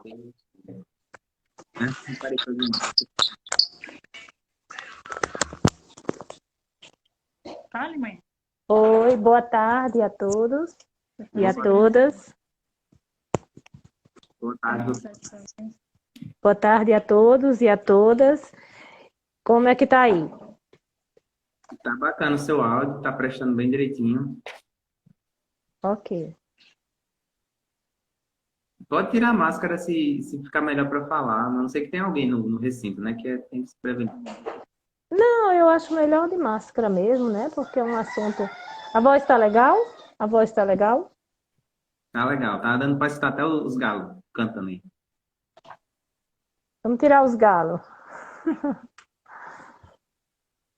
Né? Não parei pra ver. Fale, mãe. Oi, boa tarde a todos e a Boa, todas. boa tarde. Boa tarde a todos e a todas. Como é que tá aí? Tá bacana o seu áudio, tá prestando bem direitinho. Ok. Pode tirar a máscara se ficar melhor para falar. A não sei que tem alguém no recinto, né? Tem que se prevenir. Não, eu acho melhor de máscara mesmo, né? Porque é um assunto. A voz tá legal? A voz tá legal? Tá legal, tá dando para escutar até os galos cantando aí. Vamos tirar os galos.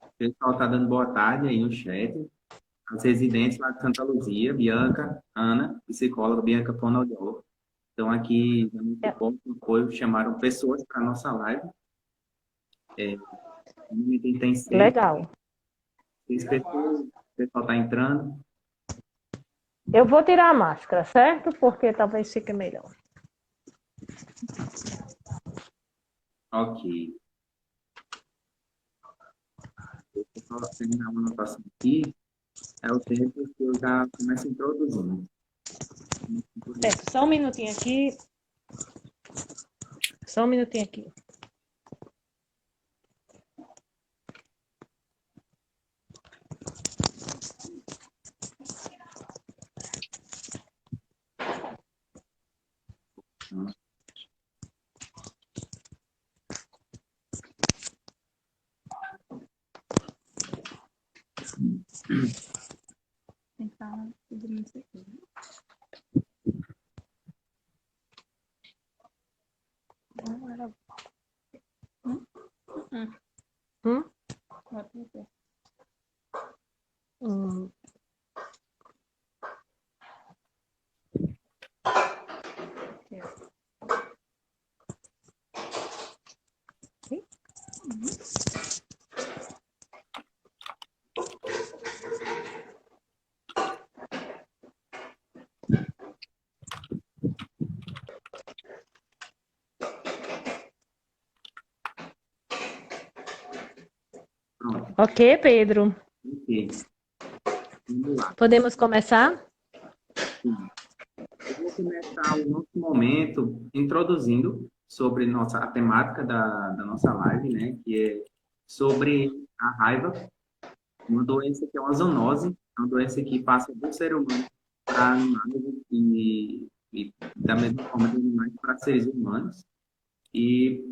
O pessoal tá dando boa tarde aí no chat. As residentes lá de Santa Luzia, Bianca, Ana, psicóloga, Bianca Fonoaudióloga. Estão aqui dando É. suporte, apoio, chamaram pessoas para nossa live. No momento tem Legal. seis pessoas, o pessoal está entrando. Eu vou tirar a máscara, certo? Porque talvez fique melhor. Ok. Deixa eu só terminar uma anotação aqui. É o tempo que eu já começo introduzindo. Certo, só um minutinho aqui. Só um minutinho aqui. Tem que estar segurando isso aqui. Não era. Hum? Bota no pé. Hum. Aqui, ó. Pronto. Ok, Pedro. Ok. Vamos lá. Podemos começar? Sim. Eu vou começar o nosso momento introduzindo sobre a temática da nossa live, né? Que é sobre a raiva, uma doença que é uma zoonose, uma doença que passa do ser humano para animais e da mesma forma de animais para seres humanos. E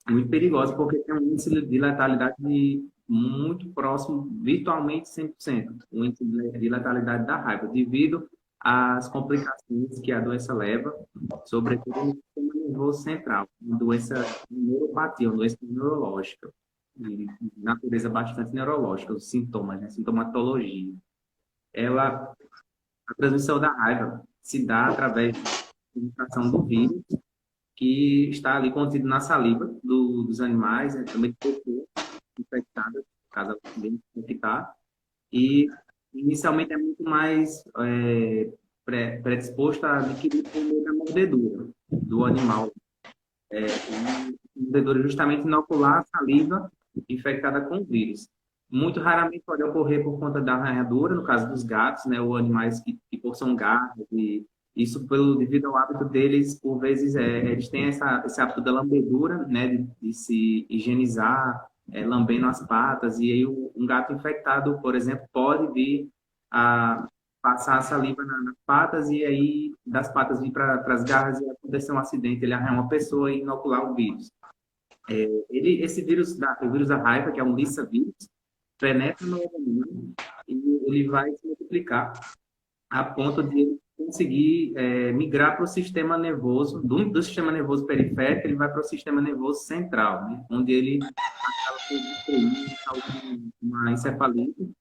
muito perigosa porque tem um índice de letalidade muito próximo, virtualmente 100%, o índice de letalidade da raiva, devido às complicações que a doença leva, sobretudo no sistema nervoso central, uma doença neuropatia, uma doença neurológica, de natureza bastante neurológica, os sintomas, né? Sintomatologia. A transmissão da raiva se dá através da comunicação do vírus que está ali contido na saliva dos animais, né, também de pessoas infectadas, caso alguém infectar, e inicialmente é muito mais predisposto a adquirir por meio da mordedura do animal. A mordedura é justamente inocular a saliva infectada com o vírus. Muito raramente pode ocorrer por conta da arranhadura, no caso dos gatos, né, ou animais que possuem garras, e isso devido ao hábito deles, por vezes, eles têm esse hábito da lambedura, né, de se higienizar, lambendo as patas, e aí um gato infectado, por exemplo, pode vir a passar a saliva nas patas, e aí das patas vir para as garras e acontecer um acidente, ele arranha uma pessoa e inocular o vírus. Esse vírus, o vírus da raiva, que é um Lissa-vírus, penetra no organismo e ele vai se multiplicar a ponto de ele conseguir migrar para o sistema nervoso, do sistema nervoso periférico, ele vai para o sistema nervoso central, né? Onde ele acaba causando uma encefalite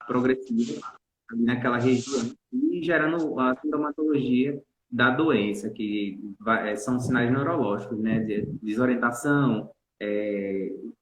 progressiva ali naquela região e gerando a sintomatologia da doença, que são sinais neurológicos, né? De desorientação,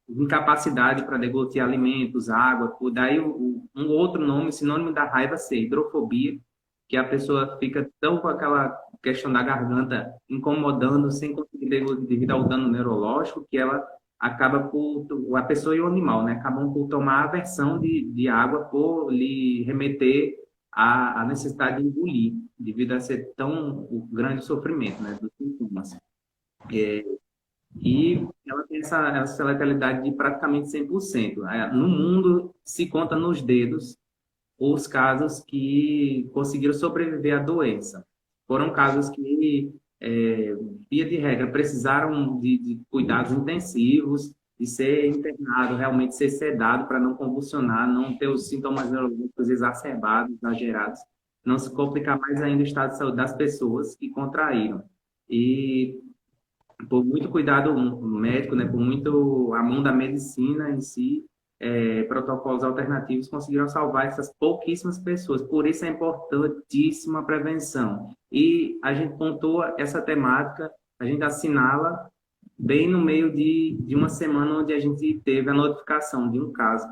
incapacidade para deglutir alimentos, água, daí um outro nome, sinônimo da raiva ser hidrofobia, que a pessoa fica tão com aquela questão da garganta incomodando sem conseguir devido ao dano neurológico, que ela acaba por, a pessoa e o animal, né, acabam por tomar aversão de água por lhe remeter à necessidade de engolir, devido a ser tão grande o sofrimento, né, dos sintomas. E ela tem essa letalidade de praticamente 100%. No mundo, se conta nos dedos os casos que conseguiram sobreviver à doença. Foram casos que, via de regra, precisaram de cuidados intensivos, de ser internado, realmente ser sedado para não convulsionar, não ter os sintomas neurológicos exacerbados, exagerados, não se complicar mais ainda o estado de saúde das pessoas que contraíram. E por muito cuidado médico, né, por muito a mão da medicina em si, protocolos alternativos conseguiram salvar essas pouquíssimas pessoas. Por isso é importantíssima a prevenção. E a gente pontua essa temática, a gente assinala bem no meio de uma semana onde a gente teve a notificação de um caso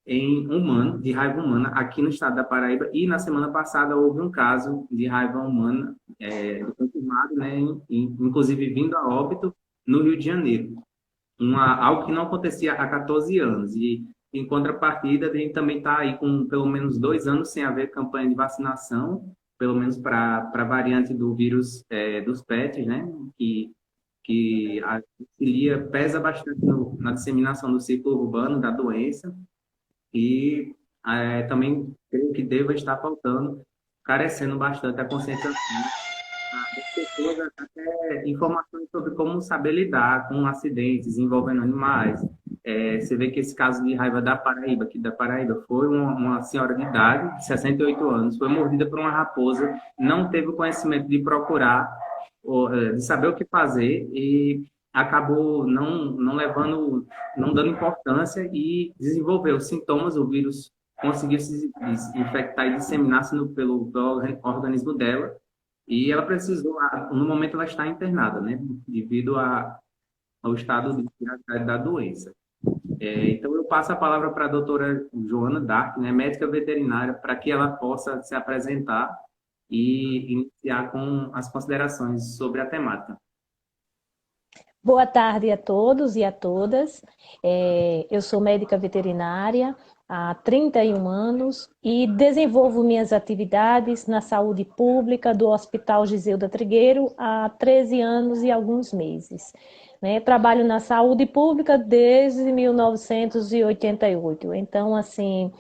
em humano, de raiva humana, aqui no estado da Paraíba, e na semana passada houve um caso de raiva humana confirmado, né, inclusive vindo a óbito no Rio de Janeiro. Algo que não acontecia há 14 anos. E, em contrapartida, a gente também está aí com pelo menos 2 anos sem haver campanha de vacinação, pelo menos para a variante do vírus dos PETs, né, que auxilia, pesa bastante na disseminação do ciclo urbano da doença. E também creio que deva estar faltando, carecendo bastante a conscientização das pessoas, até informações sobre como saber lidar com acidentes envolvendo animais. Você vê que esse caso de raiva da Paraíba, aqui da Paraíba, foi uma senhora de idade, de 68 anos, foi mordida por uma raposa, não teve o conhecimento de procurar, de saber o que fazer e acabou não levando, não dando importância e desenvolveu sintomas, o vírus conseguiu se infectar e disseminar-se pelo organismo dela, e ela precisou, no momento ela está internada, né, devido ao estado de gravidade da doença. Então eu passo a palavra para a doutora Joana Dark, né, médica veterinária, para que ela possa se apresentar e iniciar com as considerações sobre a temática. Boa tarde a todos e a todas. Eu sou médica veterinária há 31 anos e desenvolvo minhas atividades na saúde pública do Hospital Giselda Trigueiro há 13 anos e alguns meses. Trabalho na saúde pública desde 1988. Então, assim,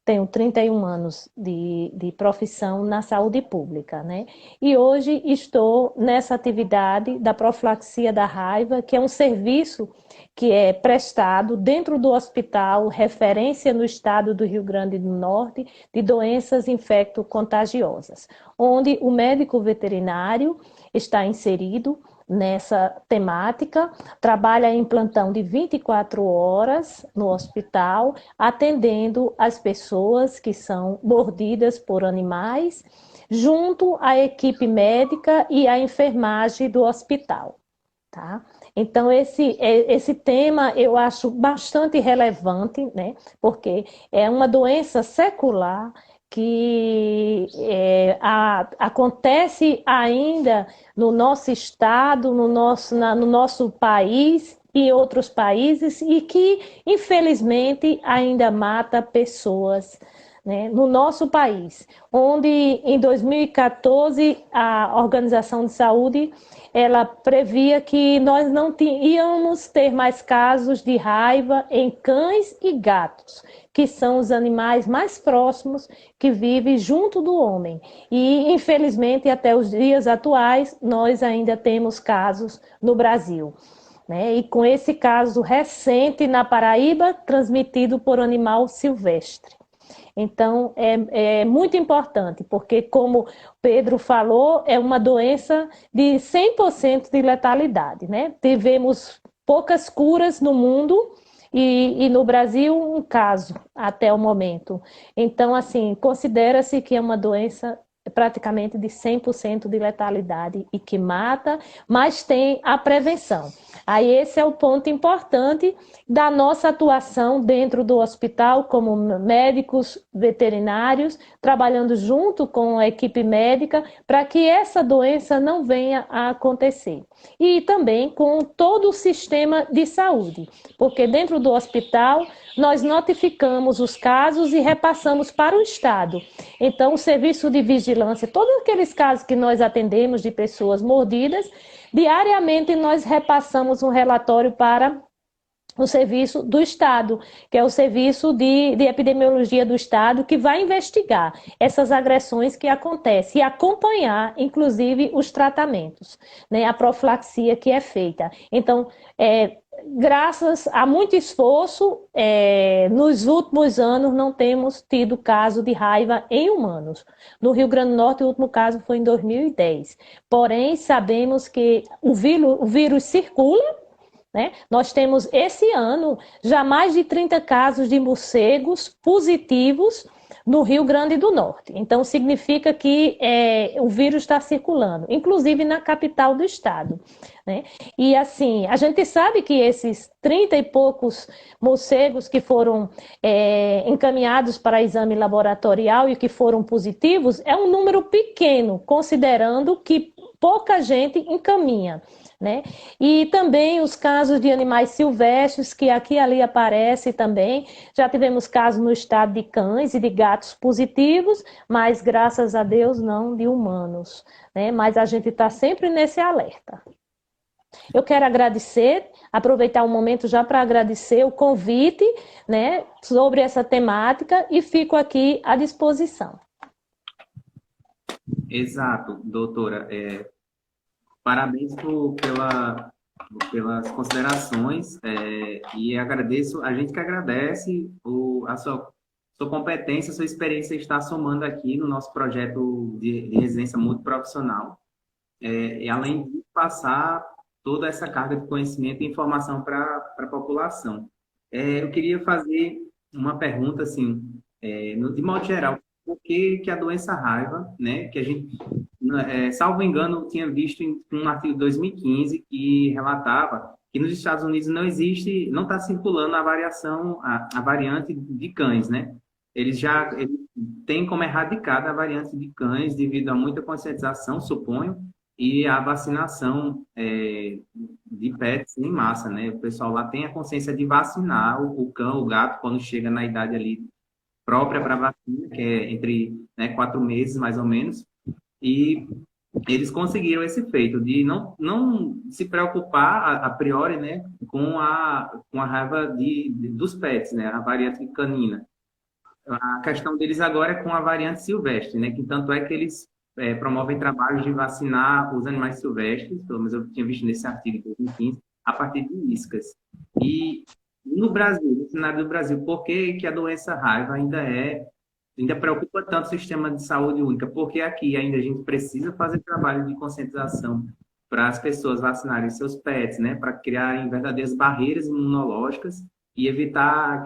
tenho 31 anos de profissão na saúde pública, né? E hoje estou nessa atividade da profilaxia da raiva, que é um serviço que é prestado dentro do hospital, referência no estado do Rio Grande do Norte, de doenças infecto-contagiosas, onde o médico veterinário está inserido nessa temática, trabalha em plantão de 24 horas no hospital, atendendo as pessoas que são mordidas por animais, junto à equipe médica e à enfermagem do hospital. Tá? Então, esse tema eu acho bastante relevante, né? Porque é uma doença secular que acontece ainda no nosso estado, no nosso país e outros países, e que, infelizmente, ainda mata pessoas, né, no nosso país, onde em 2014 a Organização de Saúde ela previa que nós não íamos ter mais casos de raiva em cães e gatos, que são os animais mais próximos que vivem junto do homem. E, infelizmente, até os dias atuais, nós ainda temos casos no Brasil. E com esse caso recente na Paraíba, transmitido por animal silvestre. Então, é muito importante, porque, como Pedro falou, é uma doença de 100% de letalidade, né? Tivemos poucas curas no mundo e no Brasil um caso até o momento. Então, assim, considera-se que é uma doença praticamente de 100% de letalidade e que mata, mas tem a prevenção. Aí esse é o ponto importante da nossa atuação dentro do hospital, como médicos veterinários, trabalhando junto com a equipe médica, para que essa doença não venha a acontecer. E também com todo o sistema de saúde, porque dentro do hospital nós notificamos os casos e repassamos para o Estado. Então, o serviço de vigilância, todos aqueles casos que nós atendemos de pessoas mordidas, diariamente nós repassamos um relatório para o serviço do Estado, que é o serviço de epidemiologia do Estado, que vai investigar essas agressões que acontecem e acompanhar, inclusive, os tratamentos, né, a profilaxia que é feita. Então, graças a muito esforço, nos últimos anos não temos tido caso de raiva em humanos. No Rio Grande do Norte, o último caso foi em 2010. Porém, sabemos que o vírus circula, né? Nós temos esse ano já mais de 30 casos de morcegos positivos no Rio Grande do Norte. Então, significa que o vírus está circulando, inclusive na capital do estado, né? E assim, a gente sabe que esses 30 e poucos morcegos que foram encaminhados para exame laboratorial e que foram positivos é um número pequeno, considerando que pouca gente encaminha, né? E também os casos de animais silvestres, que aqui e ali aparecem também. Já tivemos casos no estado de cães e de gatos positivos, mas graças a Deus não de humanos, né? Mas a gente está sempre nesse alerta. Eu quero aproveitar o momento já para agradecer o convite, né, sobre essa temática e fico aqui à disposição. Exato, doutora. Parabéns pelas considerações e agradeço, a gente que agradece a sua competência, a sua experiência está somando aqui no nosso projeto de residência multiprofissional, e além de passar toda essa carga de conhecimento e informação para a população. Eu queria fazer uma pergunta, assim, de modo geral, por que a doença raiva, né, que a gente, salvo engano, tinha visto em um artigo de 2015 que relatava que nos Estados Unidos não está circulando a variante de cães, né? Eles têm como erradicada a variante de cães devido a muita conscientização, suponho, e a vacinação de pets em massa, né? O pessoal lá tem a consciência de vacinar o cão, o gato, quando chega na idade ali própria para vacina, que é entre 4 meses, mais ou menos, e eles conseguiram esse feito de não se preocupar a priori, né, com a raiva dos pets, né, a variante canina. A questão deles agora é com a variante silvestre, né, que tanto é que eles promovem trabalhos de vacinar os animais silvestres, pelo menos eu tinha visto nesse artigo de 2015, a partir de iscas. E no Brasil, no cenário do Brasil, por que a doença raiva ainda preocupa tanto o sistema de saúde única? Porque aqui ainda a gente precisa fazer trabalho de conscientização para as pessoas vacinarem seus pets, né? Para criarem verdadeiras barreiras imunológicas e evitar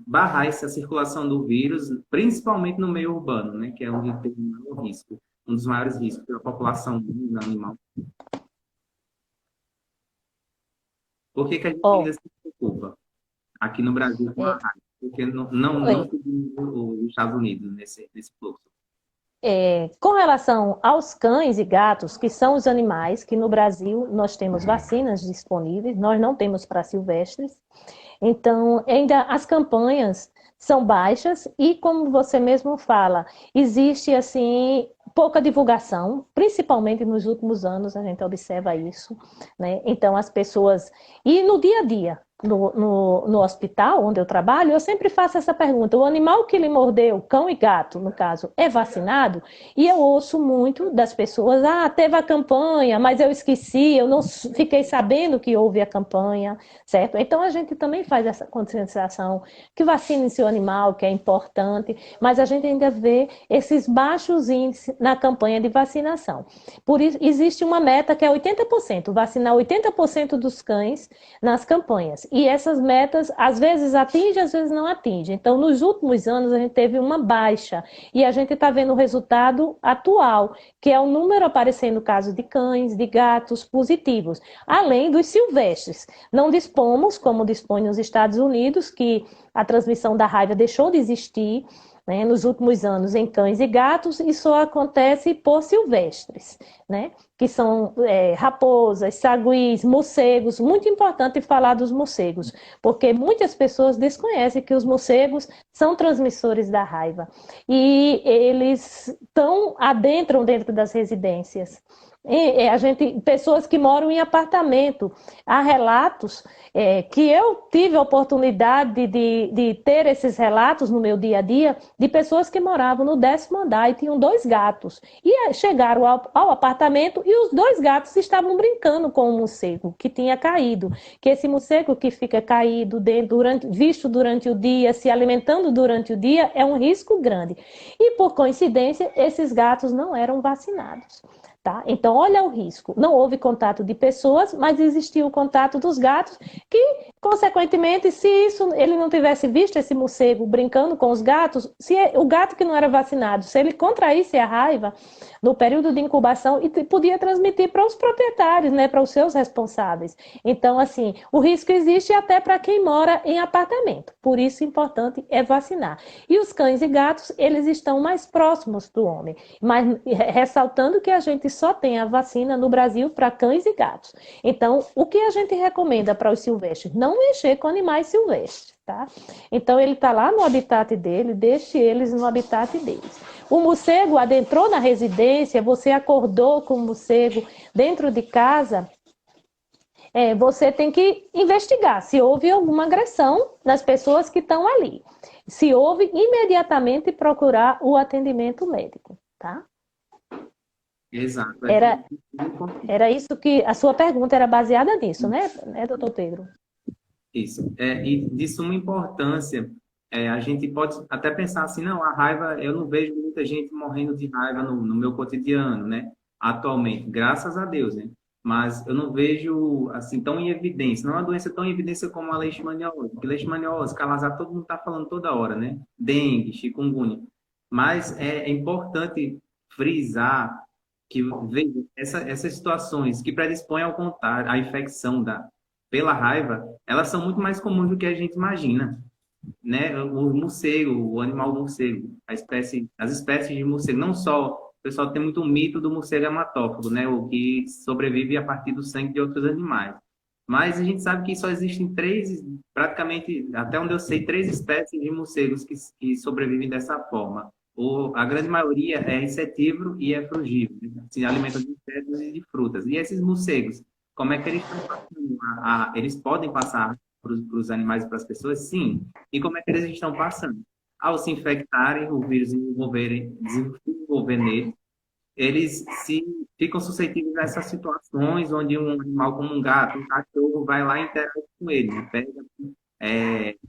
barrar essa circulação do vírus, principalmente no meio urbano, né? Que é onde tem o maior risco, um dos maiores riscos para a população animal. Por que a gente ainda se preocupa aqui no Brasil com a raiva? Porque não seguimos os Estados Unidos nesse fluxo. Com relação aos cães e gatos, que são os animais que no Brasil nós temos vacinas disponíveis, nós não temos para silvestres, então ainda as campanhas são baixas e, como você mesmo fala, existe assim pouca divulgação, principalmente nos últimos anos a gente observa isso, né? Então as pessoas, e no dia a dia, no hospital onde eu trabalho, eu sempre faço essa pergunta: o animal que lhe mordeu, cão e gato, no caso, é vacinado? E eu ouço muito das pessoas: teve a campanha, mas eu esqueci, eu não fiquei sabendo que houve a campanha, certo? Então a gente também faz essa conscientização, que vacine seu animal, que é importante, mas a gente ainda vê esses baixos índices na campanha de vacinação. Por isso, existe uma meta que é 80%, vacinar 80% dos cães nas campanhas. e essas metas às vezes atinge, às vezes não atinge. Então, nos últimos anos, a gente teve uma baixa e a gente está vendo o resultado atual, que é o número aparecendo no caso de cães, de gatos positivos, além dos silvestres. Não dispomos, como dispõe nos Estados Unidos, que a transmissão da raiva deixou de existir, né, nos últimos anos em cães e gatos, e só acontece por silvestres, né, que são raposas, saguis, morcegos. Muito importante falar dos morcegos, porque muitas pessoas desconhecem que os morcegos são transmissores da raiva e eles adentram dentro das residências. Pessoas que moram em apartamento. Há relatos que eu tive a oportunidade de ter esses relatos no meu dia a dia de pessoas que moravam no 10º andar e tinham 2 gatos. E chegaram ao apartamento e os 2 gatos estavam brincando com o morcego que tinha caído. Que esse morcego que fica caído visto durante o dia, se alimentando durante o dia, é um risco grande. E por coincidência, esses gatos não eram vacinados. Tá? Então, olha o risco. Não houve contato de pessoas, mas existiu o contato dos gatos, que, consequentemente, se ele não tivesse visto esse morcego brincando com os gatos, se o gato que não era vacinado, se ele contraísse a raiva no período de incubação, e podia transmitir para os proprietários, né, para os seus responsáveis. Então, assim, o risco existe até para quem mora em apartamento. Por isso, o importante é vacinar. E os cães e gatos, eles estão mais próximos do homem. Mas, ressaltando que a gente só tem a vacina no Brasil para cães e gatos. Então, o que a gente recomenda para os silvestres? Não mexer com animais silvestres, tá? Então, ele está lá no habitat dele, deixe eles no habitat deles. O morcego adentrou na residência, você acordou com o morcego dentro de casa, você tem que investigar se houve alguma agressão nas pessoas que estão ali. Se houve, imediatamente procurar o atendimento médico, tá? Exato. Era isso que a sua pergunta era baseada nisso, né, doutor Pedro? Isso. E de suma importância, a gente pode até pensar assim, não, a raiva, eu não vejo muita gente morrendo de raiva no meu cotidiano, né? Atualmente, graças a Deus, né? Mas eu não vejo, assim, tão em evidência. Não é uma doença tão em evidência como a leishmaniose. Porque leishmaniose, calazar, todo mundo está falando toda hora, né? Dengue, chikungunya. Mas é importante frisar que, veja, essas situações que predispõem ao contágio, à infecção pela raiva, elas são muito mais comuns do que a gente imagina, né? O morcego, o animal morcego, as espécies de morcego, não só, o pessoal tem muito mito do morcego hematófago, né? O que sobrevive a partir do sangue de outros animais. Mas a gente sabe que só existem praticamente, até onde eu sei, 3 espécies de morcegos que sobrevivem dessa forma. A grande maioria é insetívoro e é frugívoro, né? Se alimentam de insetos e de frutas. E esses morcegos, como é que eles estão passando? Eles podem passar para os animais e para as pessoas? Sim. E como é que eles estão passando? Ao se infectarem, o vírus desenvolver neles, eles ficam suscetíveis a essas situações onde um animal como um gato, um cachorro, vai lá e interage com ele, né? Pega,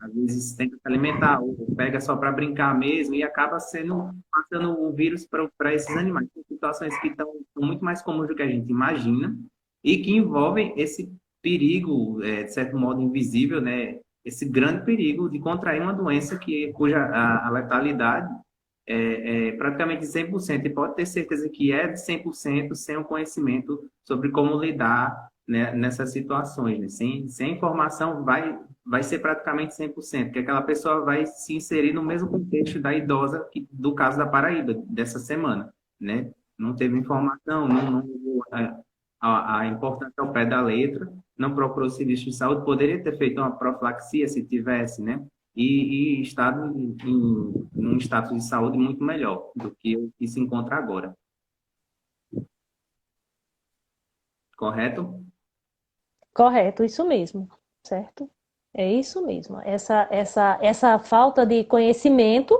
às vezes tenta se alimentar, ou pega só para brincar mesmo, e acaba passando o vírus para esses animais. São situações que são muito mais comuns do que a gente imagina, e que envolvem esse perigo, de certo modo invisível, né? Esse grande perigo de contrair uma doença cuja a letalidade é praticamente de 100%, e pode ter certeza que é de 100% sem o conhecimento sobre como lidar, né, nessas situações, né? Sem informação vai ser praticamente 100%, porque aquela pessoa vai se inserir no mesmo contexto da idosa do caso da Paraíba, dessa semana, né? Não teve informação, não a importância ao pé da letra, não procurou serviço de saúde, poderia ter feito uma profilaxia se tivesse, né? E estado num status de saúde muito melhor do que o que se encontra agora. Correto? Correto, isso mesmo, certo? É isso mesmo. Essa falta de conhecimento,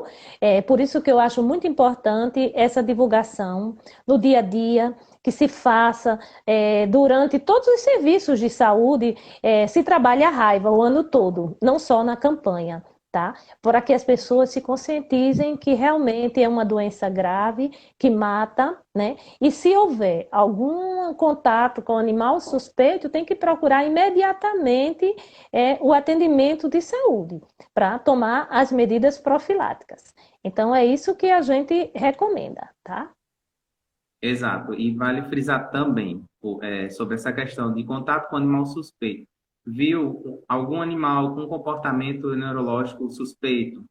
por isso que eu acho muito importante essa divulgação no dia a dia, que se faça durante todos os serviços de saúde, se trabalha a raiva o ano todo, não só na campanha. tá? Para que as pessoas se conscientizem que realmente é uma doença grave, que mata, né? E se houver algum contato com animal suspeito, tem que procurar imediatamente o atendimento de saúde, para tomar as medidas profiláticas. Então, é isso que a gente recomenda, tá? Exato. E vale frisar também sobre essa questão de contato com animal suspeito. Viu algum animal com comportamento neurológico suspeito?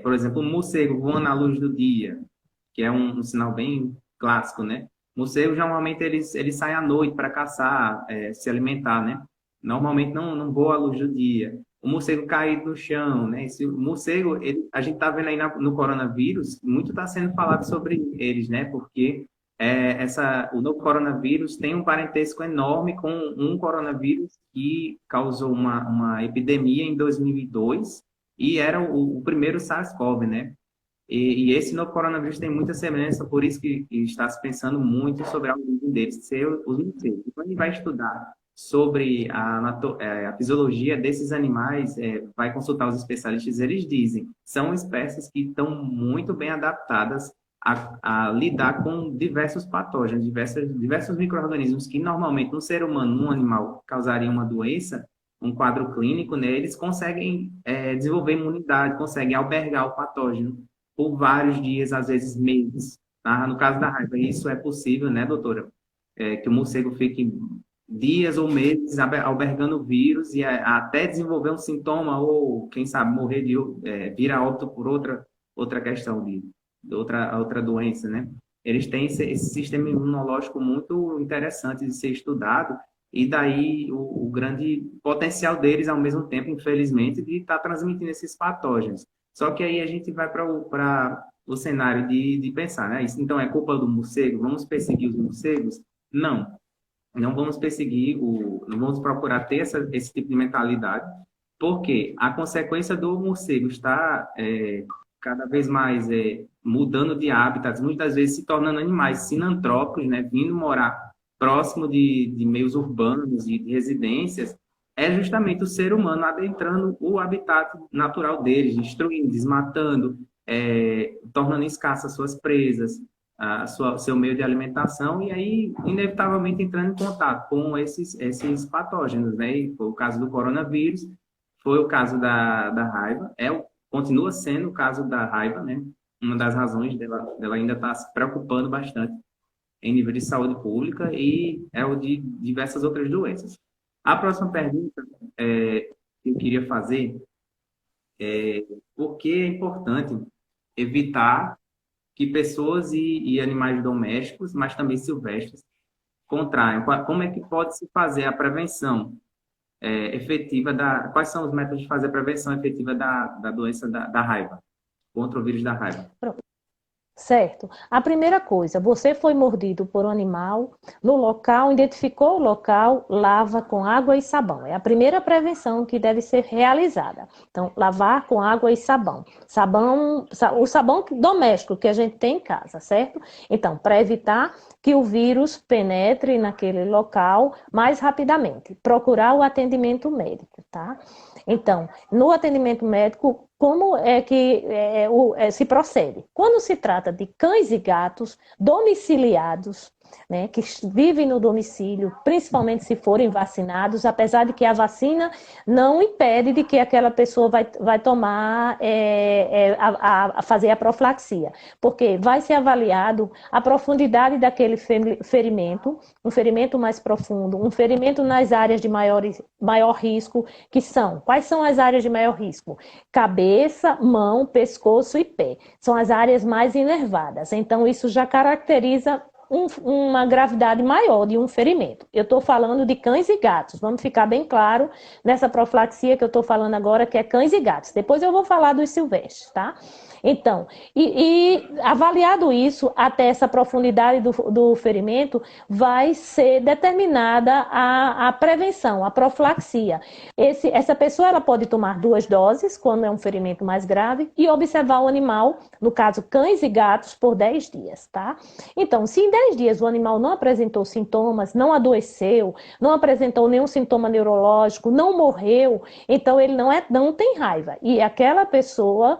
Por exemplo, um morcego voando à luz do dia, que é um sinal bem clássico, né? Morcego, normalmente, eles saem à noite para caçar, se alimentar, né? Normalmente não voa à luz do dia. O morcego caído no chão, né? Esse morcego, a gente está vendo aí no coronavírus, muito está sendo falado sobre eles, né? Porque o novo coronavírus tem um parentesco enorme com um coronavírus que causou uma epidemia em 2002 e era o primeiro SARS-CoV, né? E esse novo coronavírus tem muita semelhança, por isso que está se pensando muito sobre a origem deles, ser os morcegos. Quando a gente vai estudar sobre a fisiologia desses animais, vai consultar os especialistas, eles dizem, são espécies que estão muito bem adaptadas a lidar com diversos patógenos, diversos micro-organismos que normalmente no ser humano, num animal, causariam uma doença, um quadro clínico, né, eles conseguem desenvolver imunidade, conseguem albergar o patógeno por vários dias, às vezes meses. Tá? No caso da raiva, isso é possível, né, doutora? Que o morcego fique dias ou meses albergando o vírus e até desenvolver um sintoma ou, quem sabe, morrer vir a óbito por outra questão de outra doença, né? Eles têm esse sistema imunológico muito interessante de ser estudado e daí o grande potencial deles, ao mesmo tempo, infelizmente, de estar transmitindo esses patógenos. Só que aí a gente vai para o cenário de pensar, né? Isso, então, é culpa do morcego? Vamos perseguir os morcegos? Não vamos perseguir, não vamos procurar ter esse tipo de mentalidade, porque a consequência do morcego está cada vez mais mudando de hábitats, muitas vezes se tornando animais sinantrópicos, né? Vindo morar próximo de meios urbanos e de residências, é justamente o ser humano adentrando o habitat natural deles, destruindo, desmatando, tornando escassas suas presas, seu meio de alimentação, e aí, inevitavelmente, entrando em contato com esses patógenos, né? E foi o caso do coronavírus, foi o caso da raiva, continua sendo o caso da raiva, né? Uma das razões dela ainda estar se preocupando bastante em nível de saúde pública e é o de diversas outras doenças. A próxima pergunta que eu queria fazer é por que é importante evitar que pessoas e animais domésticos, mas também silvestres, contraem? Como é que pode se fazer a prevenção efetiva quais são os métodos de fazer a prevenção efetiva da doença da raiva, contra o vírus da raiva? Certo. A primeira coisa, você foi mordido por um animal no local, identificou o local, lava com água e sabão. É a primeira prevenção que deve ser realizada. Então, lavar com água e sabão. O sabão doméstico que a gente tem em casa, certo? Então, para evitar que o vírus penetre naquele local mais rapidamente. Procurar o atendimento médico, tá? Então, no atendimento médico, como é que se procede? Quando se trata de cães e gatos domiciliados, né, que vivem no domicílio, principalmente se forem vacinados, apesar de que a vacina não impede de que aquela pessoa vai tomar, fazer a profilaxia, porque vai ser avaliado a profundidade daquele ferimento, um ferimento mais profundo, um ferimento nas áreas de maior risco, quais são as áreas de maior risco? Cabeça, mão, pescoço e pé. São as áreas mais inervadas. Então, isso já caracteriza uma gravidade maior de um ferimento. Eu estou falando de cães e gatos. Vamos ficar bem claro nessa profilaxia que eu estou falando agora, que é cães e gatos. Depois eu vou falar dos silvestres, tá? Então, avaliado isso, até essa profundidade do ferimento, vai ser determinada a prevenção, a profilaxia. Essa pessoa ela pode tomar 2 doses, quando é um ferimento mais grave, e observar o animal, no caso cães e gatos, por 10 dias, tá? Então, se 10 dias o animal não apresentou sintomas, não adoeceu, não apresentou nenhum sintoma neurológico, não morreu, então ele não tem raiva. E aquela pessoa,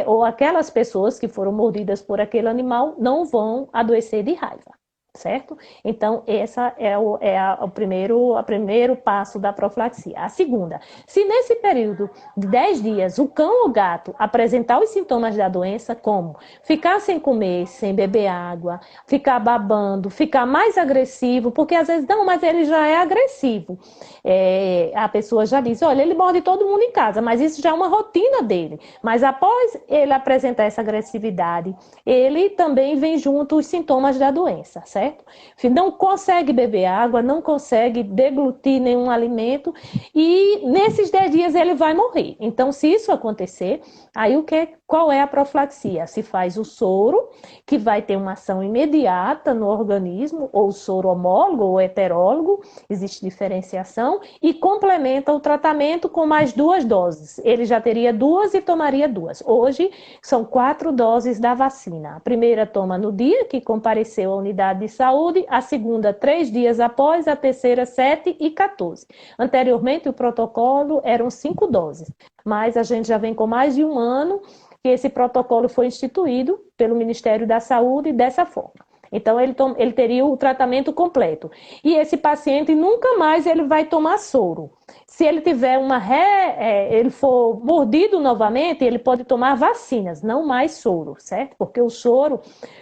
ou aquelas pessoas que foram mordidas por aquele animal, não vão adoecer de raiva. Certo? Então, essa é o primeiro passo da profilaxia. A segunda, se nesse período de 10 dias o cão ou gato apresentar os sintomas da doença, como ficar sem comer, sem beber água, ficar babando, ficar mais agressivo, porque às vezes, não, mas ele já é agressivo. A pessoa já diz, olha, ele morde todo mundo em casa, mas isso já é uma rotina dele. Mas após ele apresentar essa agressividade, ele também vem junto os sintomas da doença, certo? Não consegue beber água, não consegue deglutir nenhum alimento e nesses 10 dias ele vai morrer. Então, se isso acontecer, aí qual é a profilaxia? Se faz o soro, que vai ter uma ação imediata no organismo, ou soro homólogo ou heterólogo, existe diferenciação, e complementa o tratamento com mais 2 doses. Ele já teria 2 e tomaria 2. Hoje, são 4 doses da vacina. A primeira toma no dia que compareceu à unidade de saúde, a segunda 3 dias após, a terceira 7 e 14. Anteriormente, o protocolo eram 5 doses, mas a gente já vem com mais de um ano que esse protocolo foi instituído pelo Ministério da Saúde dessa forma. Então, ele teria o tratamento completo. E esse paciente nunca mais ele vai tomar soro. Se ele tiver ele for mordido novamente, ele pode tomar vacinas, não mais soro, certo? Porque o soro,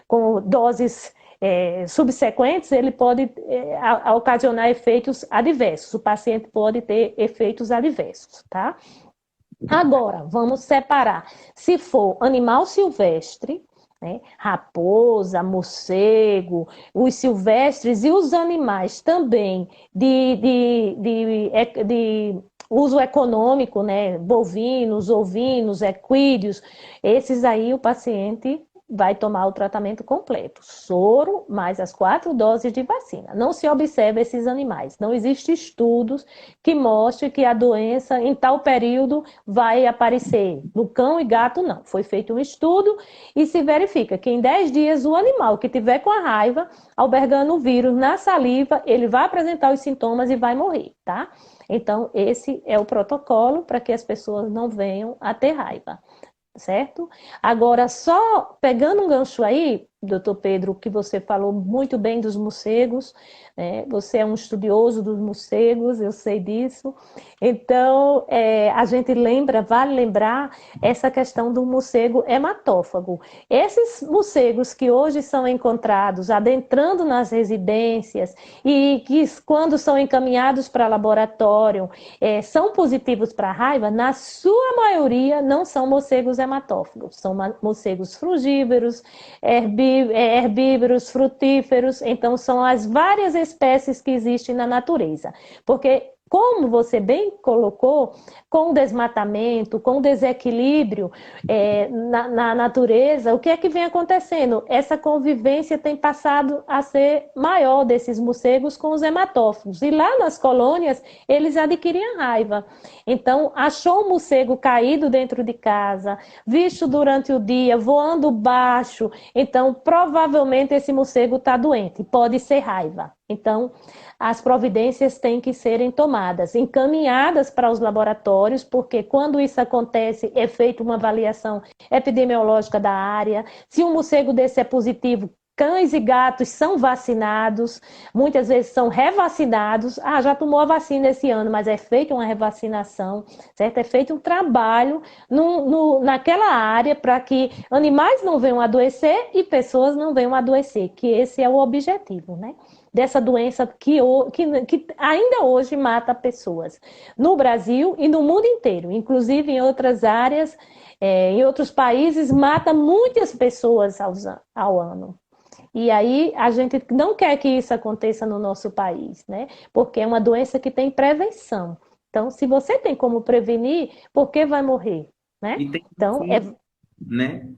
com doses subsequentes, ele pode ocasionar efeitos adversos. O paciente pode ter efeitos adversos, tá? Agora, vamos separar. Se for animal silvestre, né, raposa, morcego, os silvestres e os animais também de uso econômico, né, bovinos, ovinos, equídeos, esses aí o paciente vai tomar o tratamento completo, soro mais as 4 doses de vacina. Não se observa esses animais, não existem estudos que mostrem que a doença em tal período vai aparecer. No cão e gato não, foi feito um estudo e se verifica que em 10 dias o animal que tiver com a raiva, albergando o vírus na saliva, ele vai apresentar os sintomas e vai morrer, tá? Então esse é o protocolo para que as pessoas não venham a ter raiva. Certo? Agora, só pegando um gancho aí, doutor Pedro, que você falou muito bem dos morcegos, né? Você é um estudioso dos morcegos, eu sei disso. Então, a gente vale lembrar essa questão do morcego hematófago. Esses morcegos que hoje são encontrados adentrando nas residências e que quando são encaminhados para laboratório são positivos para a raiva, na sua maioria não são morcegos hematófagos, são morcegos frugívoros, herbívoros, frutíferos, então são as várias espécies que existem na natureza. Porque, como você bem colocou, com o desmatamento, com o desequilíbrio na natureza, o que é que vem acontecendo? Essa convivência tem passado a ser maior desses morcegos com os hematófagos. E lá nas colônias, eles adquiriam raiva. Então, achou um morcego caído dentro de casa, visto durante o dia, voando baixo. Então, provavelmente esse morcego está doente. Pode ser raiva. Então, as providências têm que serem tomadas, encaminhadas para os laboratórios, porque quando isso acontece, é feita uma avaliação epidemiológica da área. Se um morcego desse é positivo, cães e gatos são vacinados, muitas vezes são revacinados. Já tomou a vacina esse ano, mas é feita uma revacinação, certo? É feito um trabalho naquela área para que animais não venham adoecer e pessoas não venham adoecer, que esse é o objetivo, né? Dessa doença que ainda hoje mata pessoas no Brasil e no mundo inteiro, inclusive em outras áreas, em outros países, mata muitas pessoas ao ano. E aí a gente não quer que isso aconteça no nosso país, né? Porque é uma doença que tem prevenção. Então, se você tem como prevenir, por que vai morrer, né? E tem Então, vacina, né?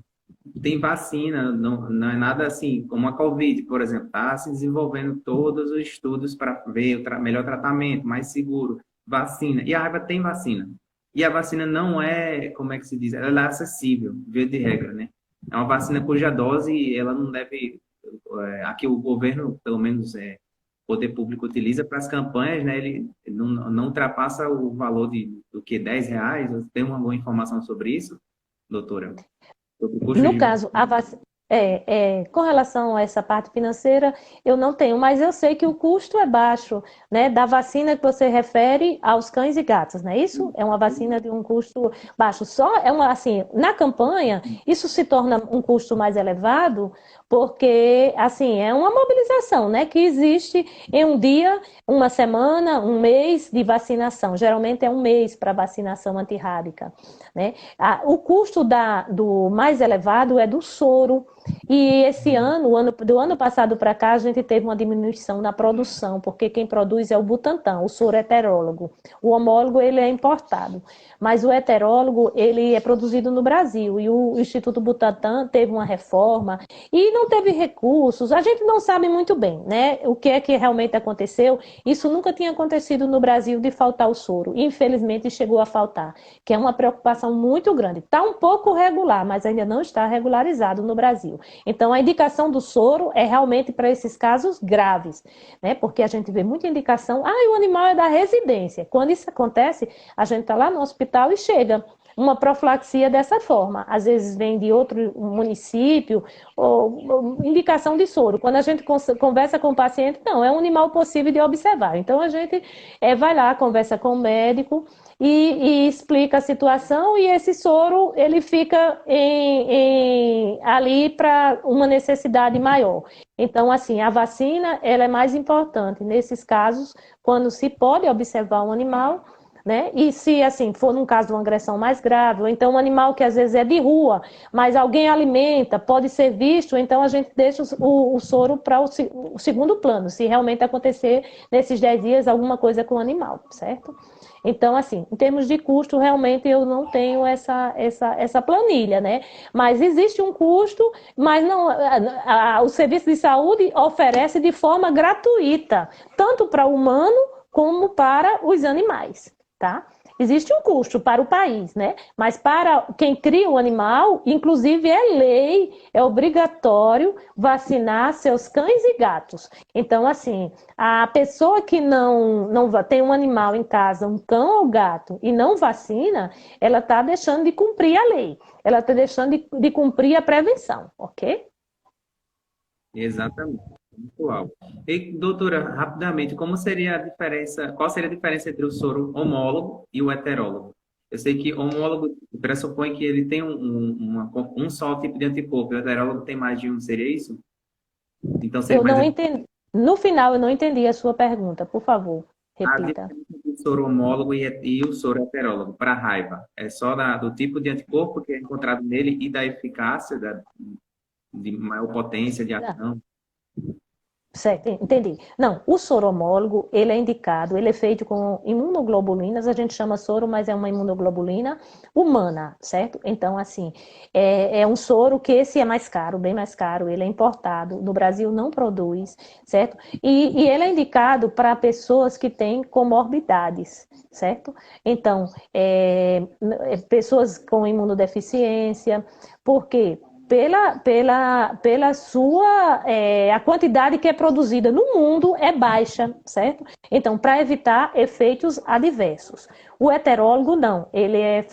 Tem vacina, não é nada assim, como a Covid, por exemplo, está se desenvolvendo todos os estudos para ver o melhor tratamento, mais seguro, vacina. E a raiva tem vacina. E a vacina não é, como é que se diz, ela é acessível, via de regra, né? É uma vacina cuja dose ela não deve aqui o governo, pelo menos o poder público utiliza para as campanhas, né? Ele não ultrapassa o valor do que R$ 10. Tem uma boa informação sobre isso, doutora? Sobre o custo No de caso, com relação a essa parte financeira, eu não tenho, mas eu sei que o custo é baixo, né? Da vacina que você refere aos cães e gatos, não é isso? É uma vacina de um custo baixo. Só assim, na campanha, isso se torna um custo mais elevado, porque assim, é uma mobilização, né? Que existe em um dia, uma semana, um mês de vacinação. Geralmente é um mês para vacinação antirrábica, né? O custo do mais elevado é do soro. E esse ano, do ano passado para cá, a gente teve uma diminuição na produção, porque quem produz é o Butantan, o soro heterólogo. O homólogo, ele é importado, mas o heterólogo, ele é produzido no Brasil, e o Instituto Butantan teve uma reforma e não teve recursos. A gente não sabe muito bem, né, o que é que realmente aconteceu. Isso nunca tinha acontecido no Brasil de faltar o soro. Infelizmente, chegou a faltar, que é uma preocupação muito grande. Está um pouco regular, mas ainda não está regularizado no Brasil. Então, a indicação do soro é realmente para esses casos graves, né? Porque a gente vê muita indicação, o animal é da residência. Quando isso acontece, a gente está lá no hospital e chega uma profilaxia dessa forma. Às vezes vem de outro município, ou indicação de soro. Quando a gente conversa com o paciente, não, é um animal possível de observar. Então, a gente vai lá, conversa com o médico e explica a situação, e esse soro ele fica ali para uma necessidade maior. Então, assim, a vacina ela é mais importante nesses casos, quando se pode observar um animal, né? E se, assim, for num caso de uma agressão mais grave, ou então um animal que às vezes é de rua, mas alguém alimenta, pode ser visto, então a gente deixa o soro para o segundo plano, se realmente acontecer nesses 10 dias alguma coisa com o animal, certo? Então, assim, em termos de custo, realmente eu não tenho essa planilha, né? Mas existe um custo, mas não, o serviço de saúde oferece de forma gratuita, tanto para o humano como para os animais, tá? Existe um custo para o país, né? Mas para quem cria o animal, inclusive é lei, é obrigatório vacinar seus cães e gatos. Então, assim, a pessoa que não tem um animal em casa, um cão ou gato, e não vacina, ela está deixando de cumprir a lei. Ela está deixando de cumprir a prevenção, ok? Exatamente. Muito alto. E, doutora, rapidamente, qual seria a diferença entre o soro homólogo e o heterólogo? Eu sei que homólogo pressupõe que ele tem um só tipo de anticorpo, e o heterólogo tem mais de um, seria isso? Então, seria Eu mais não entendi. No final, eu não entendi a sua pergunta. Por favor, a repita. diferença entre o soro homólogo e o soro heterólogo para raiva. É só do tipo de anticorpo que é encontrado nele e da eficácia, de maior potência de ação. Certo, entendi. Não, o soro homólogo, ele é indicado, ele é feito com imunoglobulinas, a gente chama soro, mas é uma imunoglobulina humana, certo? Então, assim, é um soro que esse é mais caro, bem mais caro, ele é importado, no Brasil não produz, certo? E ele é indicado para pessoas que têm comorbidades, certo? Então, pessoas com imunodeficiência, por quê? Pela sua, a quantidade que é produzida no mundo é baixa, certo? Então, para evitar efeitos adversos. O heterólogo não, ele é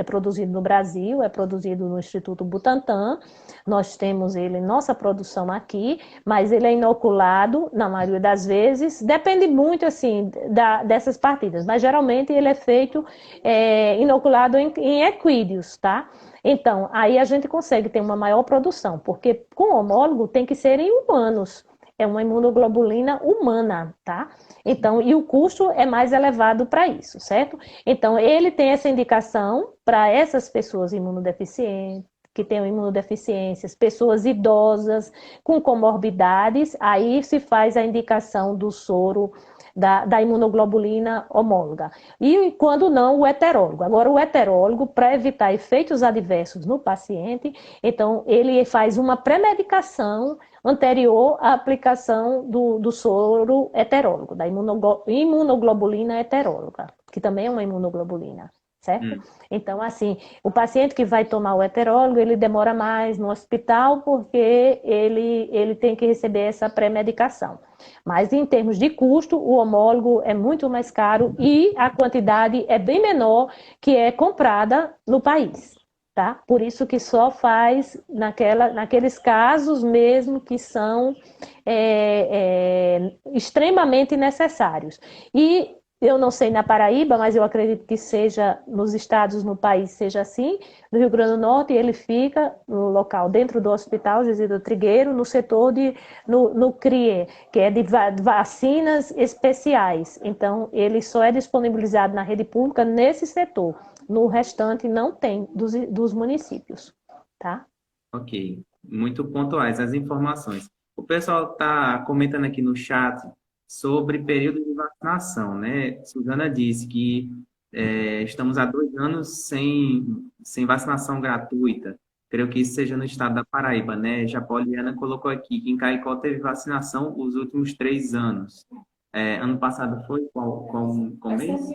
produzido no Brasil, é produzido no Instituto Butantan, nós temos ele em nossa produção aqui, mas ele é inoculado, na maioria das vezes, depende muito, assim, dessas partidas, mas geralmente ele é feito inoculado em equídeos, tá? Então, aí a gente consegue ter uma maior produção, porque com homólogo tem que ser em humanos. É uma imunoglobulina humana, tá? Então, e o custo é mais elevado para isso, certo? Então, ele tem essa indicação para essas pessoas imunodeficientes, que tenham imunodeficiências, pessoas idosas com comorbidades, aí se faz a indicação do soro da imunoglobulina homóloga. E quando não, o heterólogo. Agora, o heterólogo, para evitar efeitos adversos no paciente, então ele faz uma pré-medicação anterior à aplicação do soro heterólogo, da imunoglobulina heteróloga, que também é uma imunoglobulina. certo? Então, assim, o paciente que vai tomar o heterólogo, ele demora mais no hospital porque ele tem que receber essa pré-medicação. Mas em termos de custo, o homólogo é muito mais caro e a quantidade é bem menor que é comprada no país, tá? Por isso que só faz naqueles casos mesmo que são extremamente necessários. E eu não sei na Paraíba, mas eu acredito que seja nos estados, no país, seja assim. No Rio Grande do Norte, ele fica no local, dentro do Hospital Gesílio Trigueiro, no setor no CRIE, que é de vacinas especiais. Então, ele só é disponibilizado na rede pública nesse setor. No restante, não tem dos municípios, tá? Ok, muito pontuais as informações. O pessoal está comentando aqui no chat sobre período de vacinação, né? Suzana disse que estamos há 2 anos sem vacinação gratuita. Creio que isso seja no estado da Paraíba, né? Já a Poliana colocou aqui que em Caicó teve vacinação os últimos 3 anos. Ano passado foi qual mês?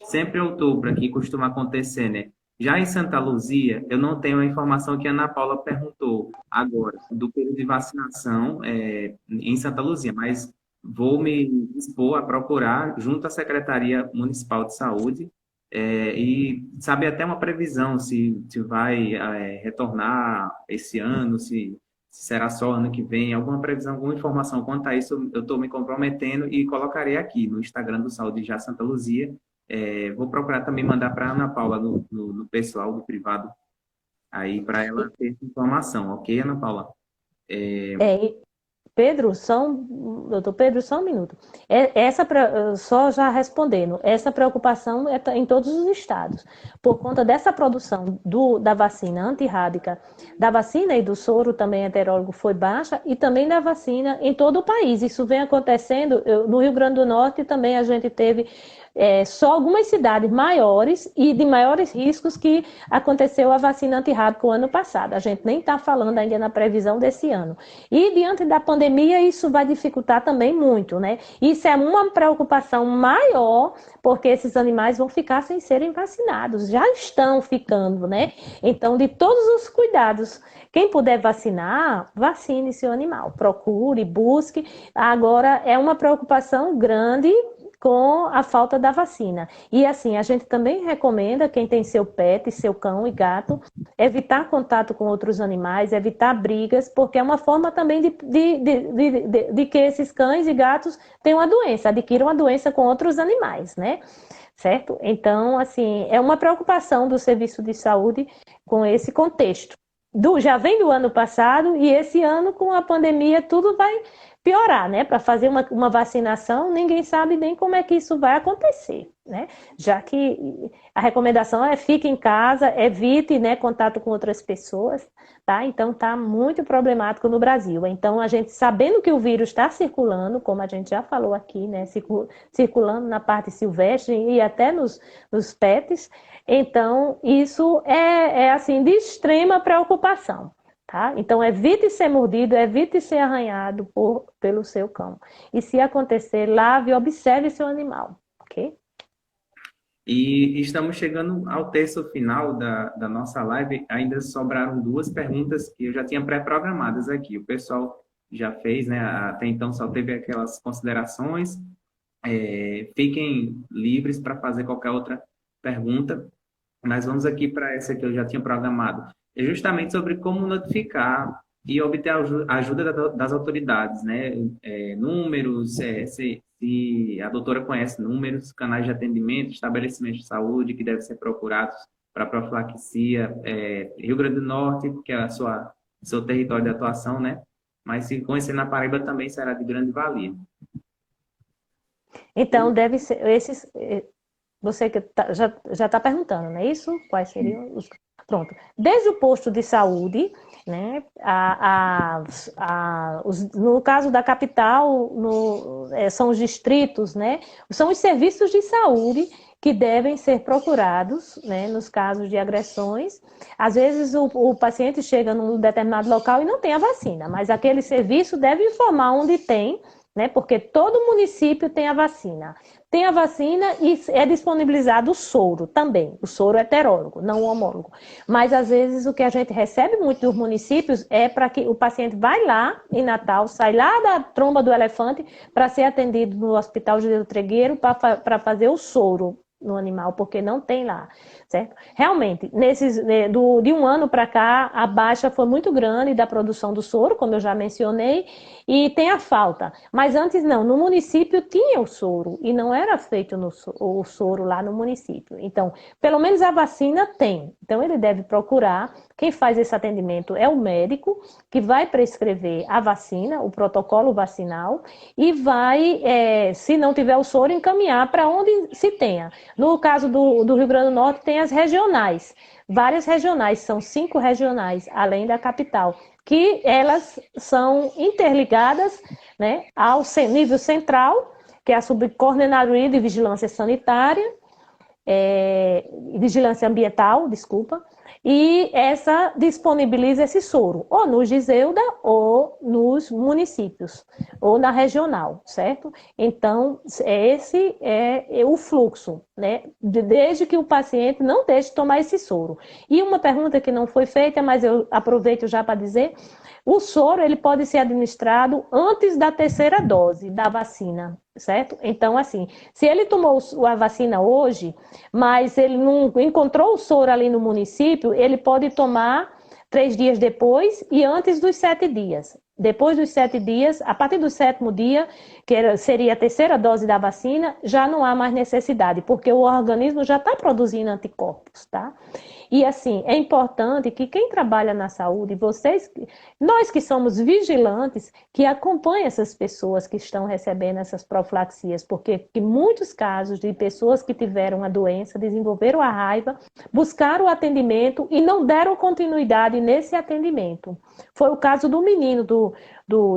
Sempre em outubro, aqui costuma acontecer, né? Já em Santa Luzia, eu não tenho a informação que a Ana Paula perguntou agora, do período de vacinação em Santa Luzia, mas vou me dispor a procurar junto à Secretaria Municipal de Saúde e saber até uma previsão se vai retornar esse ano, se será só ano que vem, alguma previsão, alguma informação quanto a isso, eu estou me comprometendo e colocarei aqui no Instagram do Saúde já Santa Luzia. Vou procurar também mandar para a Ana Paula no pessoal, do privado, aí para ela ter essa informação, ok, Ana Paula? Pedro, doutor Pedro, só um minuto. Só já respondendo, essa preocupação em todos os estados, por conta dessa produção da vacina antirrábica, da vacina e do soro também heterólogo foi baixa, e também da vacina em todo o país. Isso vem acontecendo, no Rio Grande do Norte também a gente teve só algumas cidades maiores e de maiores riscos que aconteceu a vacina antirrábica o ano passado. A gente nem está falando ainda na previsão desse ano. E diante da pandemia, isso vai dificultar também muito, né? Isso é uma preocupação maior, porque esses animais vão ficar sem serem vacinados, já estão ficando, né? Então, de todos os cuidados, quem puder vacinar, vacine seu animal, procure, busque. Agora, é uma preocupação grande com a falta da vacina. E assim, a gente também recomenda, quem tem seu pet, seu cão e gato, evitar contato com outros animais, evitar brigas, porque é uma forma também de que esses cães e gatos tenham a doença, adquiram a doença com outros animais, né? Certo? Então, assim, é uma preocupação do serviço de saúde com esse contexto. Já vem do ano passado e esse ano, com a pandemia, tudo vai piorar, né? Para fazer uma vacinação, ninguém sabe nem como é que isso vai acontecer, né? Já que a recomendação é fique em casa, evite, né, contato com outras pessoas, tá? Então tá muito problemático no Brasil. Então a gente, sabendo que o vírus está circulando, como a gente já falou aqui, né, circulando na parte silvestre e até nos pets, então isso é assim de extrema preocupação. Tá? Então, evite ser mordido, evite ser arranhado pelo seu cão. E se acontecer, lave e observe seu animal, ok? E estamos chegando ao terço final da nossa live. Ainda sobraram 2 perguntas que eu já tinha pré-programadas aqui. O pessoal já fez, né? Até então só teve aquelas considerações. Fiquem livres para fazer qualquer outra pergunta. Mas vamos aqui para essa que eu já tinha programado. É justamente sobre como notificar e obter a ajuda das autoridades, né? Números, se a doutora conhece números, canais de atendimento, estabelecimentos de saúde que devem ser procurados para profilaxia, Rio Grande do Norte, que é seu território de atuação, né? Mas se conhecer na Paraíba também será de grande valia. Então, deve ser você que já está perguntando, não é isso? Quais seriam os... Pronto. Desde o posto de saúde, né, no caso da capital, são os distritos, né, são os serviços de saúde que devem ser procurados, né, nos casos de agressões. Às vezes o paciente chega num determinado local e não tem a vacina, mas aquele serviço deve informar onde tem, né? Porque todo município tem a vacina. Tem a vacina e é disponibilizado o soro também, o soro heterólogo, não o homólogo. Mas, às vezes, o que a gente recebe muito dos municípios é para que o paciente vai lá em Natal, sai lá da tromba do elefante para ser atendido no Hospital José do Tregueiro para fazer o soro no animal, porque não tem lá, certo? Realmente, de um ano para cá, a baixa foi muito grande da produção do soro, como eu já mencionei, e tem a falta. Mas antes não, no município tinha o soro, e não era feito o soro lá no município. Então, pelo menos a vacina tem. Então, ele deve procurar, quem faz esse atendimento é o médico, que vai prescrever a vacina, o protocolo vacinal, e vai, se não tiver o soro, encaminhar para onde se tenha. No caso do Rio Grande do Norte, tem as regionais, várias regionais, são 5 regionais, além da capital, que elas são interligadas, né, ao nível central, que é a Subcoordenadoria de Vigilância Sanitária, Vigilância Ambiental, desculpa, e essa disponibiliza esse soro, ou no Giseuda, ou nos municípios, ou na regional, certo? Então, esse é o fluxo, né? Desde que o paciente não deixe de tomar esse soro. E uma pergunta que não foi feita, mas eu aproveito já para dizer, o soro ele pode ser administrado antes da 3ª dose da vacina, certo? Então, assim, se ele tomou a vacina hoje, mas ele não encontrou o soro ali no município, ele pode tomar 3 dias depois e antes dos 7 dias. Depois dos 7 dias, a partir do 7º dia, que seria a 3ª dose da vacina, já não há mais necessidade, porque o organismo já está produzindo anticorpos, tá? E assim, é importante que quem trabalha na saúde, nós que somos vigilantes, que acompanhem essas pessoas que estão recebendo essas profilaxias, porque em muitos casos de pessoas que tiveram a doença, desenvolveram a raiva, buscaram o atendimento e não deram continuidade nesse atendimento. Foi o caso do menino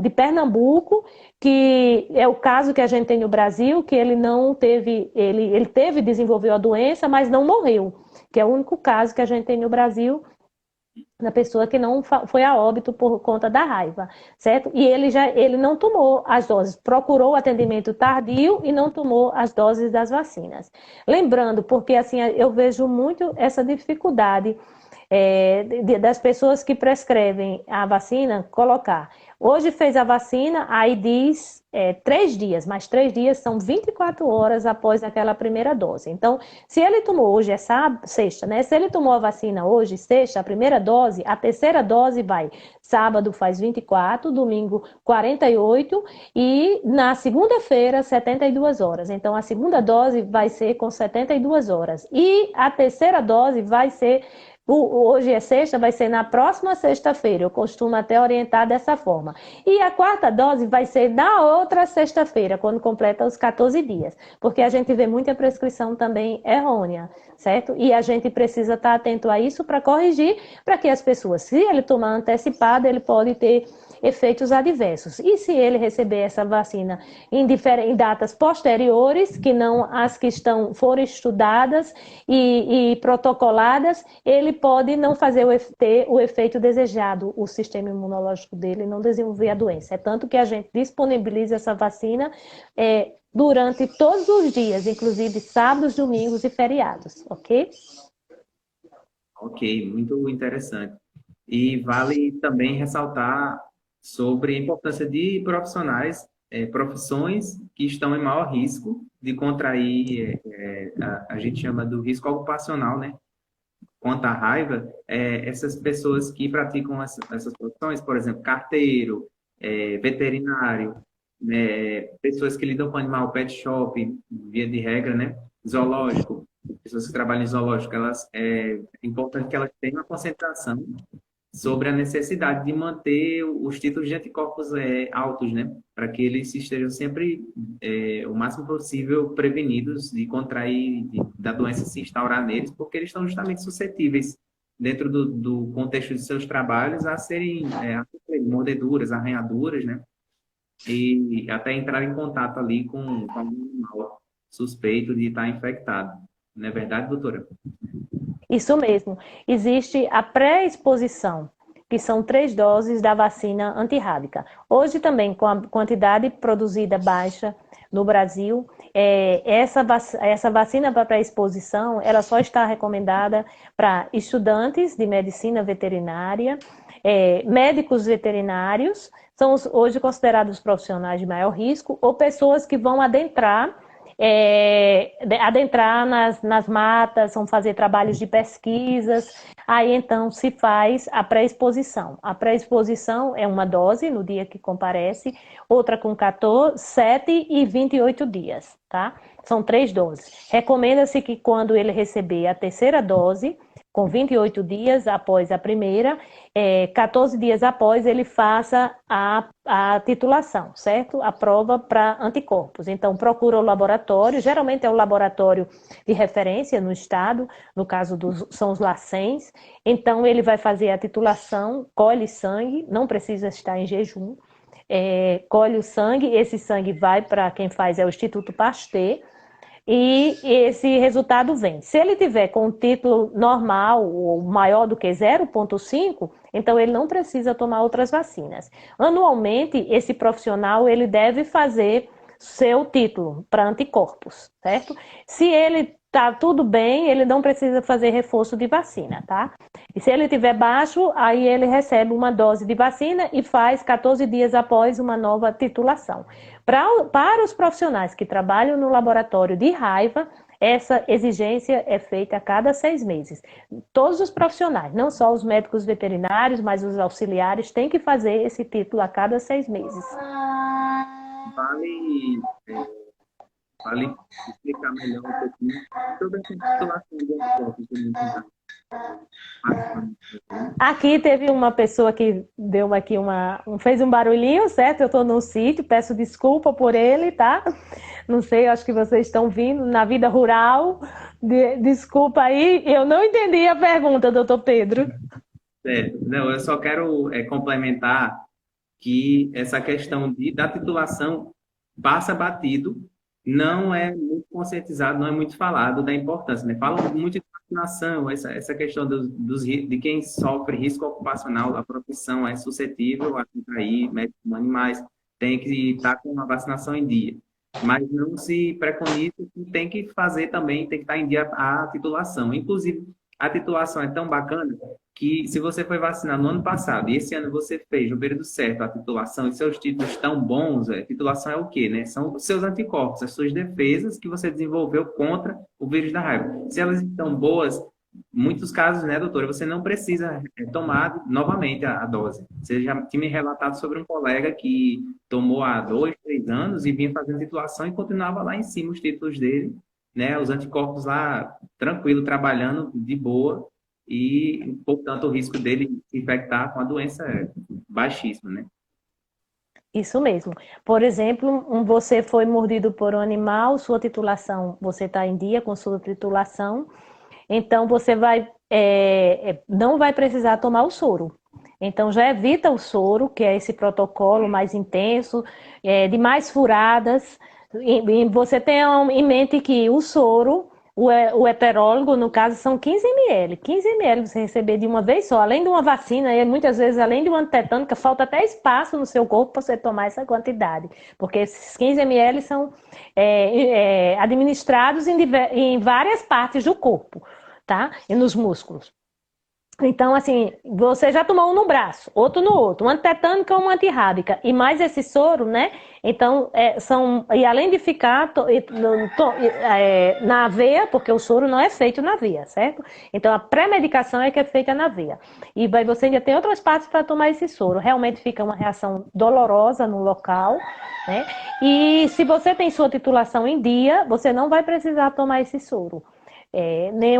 de Pernambuco, que é o caso que a gente tem no Brasil, que ele não teve, ele desenvolveu a doença, mas não morreu, que é o único caso que a gente tem no Brasil, da pessoa que não foi a óbito por conta da raiva, certo? E ele não tomou as doses, procurou o atendimento tardio e não tomou as doses das vacinas. Lembrando, porque assim, eu vejo muito essa dificuldade das pessoas que prescrevem a vacina, colocar. Hoje fez a vacina, aí diz 3 dias, mas 3 dias são 24 horas após aquela primeira dose. Então, se ele tomou hoje, sexta, né? Se ele tomou a vacina hoje, sexta, a primeira dose, a 3ª dose vai sábado faz 24, domingo 48 e na segunda-feira 72 horas. Então, a segunda dose vai ser com 72 horas. E a 3ª dose vai ser hoje é sexta, vai ser na próxima sexta-feira. Eu costumo até orientar dessa forma. E a 4ª dose vai ser na outra sexta-feira, quando completa os 14 dias. Porque a gente vê muita prescrição também errônea, certo? E a gente precisa estar atento a isso para corrigir, para que as pessoas, se ele tomar antecipado, ele pode ter efeitos adversos. E se ele receber essa vacina em datas posteriores, que não as que foram estudadas e protocoladas, ele pode não ter o efeito desejado, o sistema imunológico dele não desenvolver a doença. É tanto que a gente disponibiliza essa vacina durante todos os dias, inclusive sábados, domingos e feriados, ok? Ok, muito interessante. E vale também ressaltar sobre a importância de profissionais, profissões que estão em maior risco de contrair, a gente chama do risco ocupacional, né? Quanto à raiva, essas pessoas que praticam essas profissões, por exemplo, carteiro, veterinário, né, pessoas que lidam com animal, pet shop, via de regra, né? Zoológico, pessoas que trabalham em zoológico, é importante que elas tenham uma concentração sobre a necessidade de manter os títulos de anticorpos altos, né? Para que eles estejam sempre o máximo possível prevenidos de contrair, da doença se instaurar neles, porque eles estão justamente suscetíveis, dentro do contexto de seus trabalhos, a sofrerem mordeduras, arranhaduras, né? E até entrar em contato ali com um animal suspeito de estar infectado. Não é verdade, doutora? Isso mesmo. Existe a pré-exposição, que são 3 doses da vacina antirrábica. Hoje também, com a quantidade produzida baixa no Brasil, essa vacina para pré-exposição, ela só está recomendada para estudantes de medicina veterinária, médicos veterinários, são hoje considerados profissionais de maior risco, ou pessoas que vão adentrar nas matas, vão fazer trabalhos de pesquisas, aí então se faz a pré-exposição. A pré-exposição é uma dose no dia que comparece, outra com 14, 7 e 28 dias, tá? São 3 doses. Recomenda-se que quando ele receber a terceira dose, com 28 dias após a primeira, 14 dias após ele faça a titulação, certo? A prova para anticorpos. Então, procura o laboratório, geralmente é o laboratório de referência no estado, no caso são os LACENS. Então, ele vai fazer a titulação, colhe sangue, não precisa estar em jejum, colhe o sangue, esse sangue vai para quem faz é o Instituto Pasteur, e esse resultado vem. Se ele tiver com um título normal ou maior do que 0,5, então ele não precisa tomar outras vacinas. Anualmente, esse profissional ele deve fazer seu título para anticorpos, certo? Se ele tá tudo bem, ele não precisa fazer reforço de vacina, tá? E se ele tiver baixo, aí ele recebe uma dose de vacina e faz 14 dias após uma nova titulação. Para os profissionais que trabalham no laboratório de raiva, essa exigência é feita a cada 6 meses. Todos os profissionais, não só os médicos veterinários, mas os auxiliares, têm que fazer esse título a cada 6 meses. Vale explicar melhor um pouquinho sobre essa titulação de anticorpos que a gente está. Aqui teve uma pessoa que deu aqui fez um barulhinho, certo? Eu estou num sítio, peço desculpa por ele, tá? Não sei, acho que vocês estão vindo na vida rural. Desculpa aí, eu não entendi a pergunta, doutor Pedro. Certo. Não, eu só quero complementar que essa questão da titulação passa batido, não é muito conscientizado, não é muito falado da importância, né? Falam muito de vacinação, essa questão de quem sofre risco ocupacional, a profissão é suscetível a contrair médicos animais, tem que estar com uma vacinação em dia. Mas não se preconiza que tem que fazer também, tem que estar em dia a titulação. Inclusive, a titulação é tão bacana que se você foi vacinar no ano passado e esse ano você fez no período certo a titulação e seus títulos estão bons, titulação é o quê, né? São os seus anticorpos, as suas defesas que você desenvolveu contra o vírus da raiva. Se elas estão boas, muitos casos, né, doutora, você não precisa tomar novamente a dose. Você já tinha me relatado sobre um colega que tomou há 2, 3 anos e vinha fazendo titulação e continuava lá em cima os títulos dele, né? Os anticorpos lá, tranquilo, trabalhando de boa e, portanto, o risco dele se infectar com a doença é baixíssimo, né? Isso mesmo. Por exemplo, você foi mordido por um animal, sua titulação, você está em dia com sua titulação, então você não vai precisar tomar o soro. Então já evita o soro, que é esse protocolo mais intenso, de mais furadas. E você tenha em mente que o soro, o heterólogo, no caso, são 15 ml. 15 ml você receber de uma vez só, além de uma vacina, e muitas vezes, além de uma antitetânica, falta até espaço no seu corpo para você tomar essa quantidade. Porque esses 15 ml são administrados em várias partes do corpo, tá? E nos músculos. Então, assim, você já tomou um no braço, outro no outro, uma antitetânica ou uma antirrábica, e mais esse soro, né? Então, e além de ficar na veia, porque o soro não é feito na veia, certo? Então, a pré-medicação é que é feita na veia. E você ainda tem outras partes para tomar esse soro. Realmente fica uma reação dolorosa no local, né? E se você tem sua titulação em dia, você não vai precisar tomar esse soro. Nem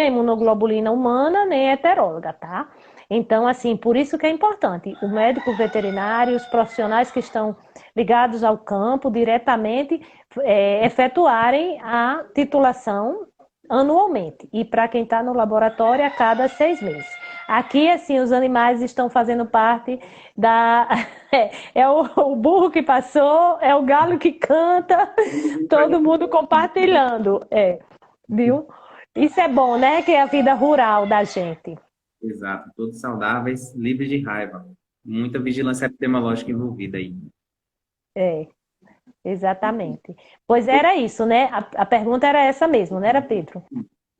a imunoglobulina humana, nem a heteróloga, tá? Então, assim, por isso que é importante o médico veterinário, os profissionais que estão ligados ao campo diretamente, efetuarem a titulação anualmente. E para quem está no laboratório, a cada 6 meses. Aqui, assim, os animais estão fazendo parte da... É o burro que passou, é o galo que canta, todo mundo compartilhando, viu? Isso é bom, né? Que é a vida rural da gente. Exato, todos saudáveis, livres de raiva. Muita vigilância epidemiológica envolvida aí. É, exatamente. Pois era isso, né? A pergunta era essa mesmo, não era, Pedro?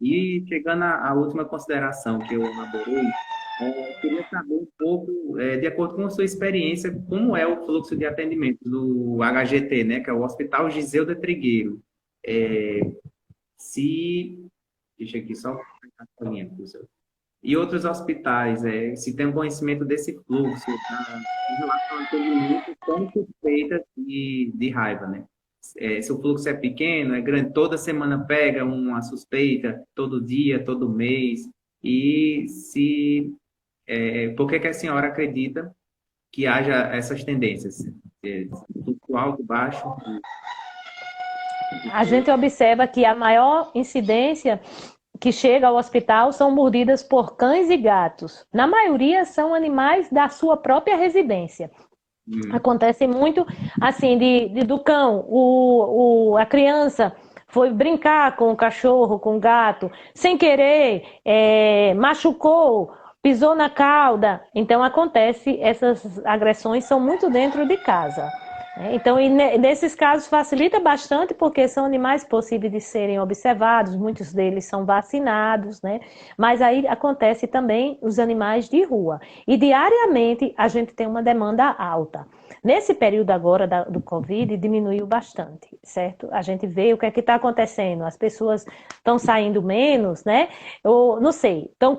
E chegando à última consideração que eu elaborei, eu queria saber um pouco, de acordo com a sua experiência, como é o fluxo de atendimento do HGT, né, que é o Hospital Giseu de Trigueiro. É, se, deixa aqui só pegar a linha, professor. E outros hospitais, se tem um conhecimento desse fluxo, tá, em relação ao atendimento como suspeita de raiva, né? Se o fluxo é pequeno, é grande, toda semana pega uma suspeita, todo dia, todo mês, e por que que a senhora acredita que haja essas tendências? Fluxo alto, baixo? A gente observa que a maior incidência que chega ao hospital são mordidas por cães e gatos. Na maioria são animais da sua própria residência. Acontece muito assim do cão, a criança foi brincar com o cachorro, com o gato, sem querer, machucou, pisou na cauda. Então acontece, essas agressões são muito dentro de casa. Então, nesses casos facilita bastante porque são animais possíveis de serem observados, muitos deles são vacinados, né? Mas aí acontece também os animais de rua. E diariamente a gente tem uma demanda alta. Nesse período agora do Covid, diminuiu bastante, certo? A gente vê o que é que está acontecendo. As pessoas estão saindo menos, né? Ou, não sei, estão